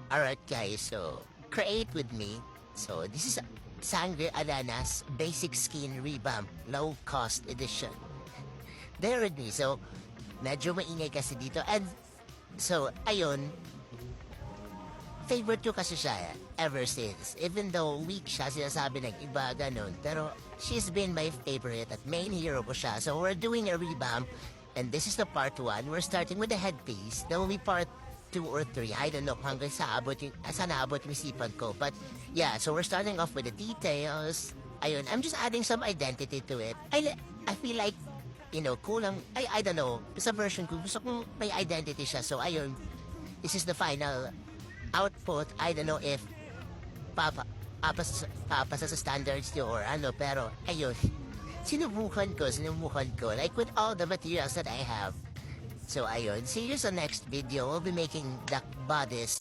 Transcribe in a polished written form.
Alright guys, so create with me. So this is Sangre Alanas Basic Skin Revamp Low Cost Edition. There with me. So medyo maingay kasi dito. And so ayun, favorite ko kasi siya ever since. Even though weak siya, sinasabi ng iba ganun. Pero she's been my favorite at main hero ko siya. So we're doing a revamp. And this is the part 1. We're starting with the headpiece. There will be part 2 or 3. I don't know hanggang sa abot yung, saan naabot yung isipan ko. But yeah, so we're starting off with the details. Ayun, I'm just adding some identity to it. I feel like, you know, kulang, I don't know. Sa version ko, gusto kong may identity siya. So ayun, this is the final output. I don't know if papasa sa standards nyo or ano, pero ayun, sinubukan ko, like with all the materials that I have. So ayun, see you sa next video. We'll be making the bodice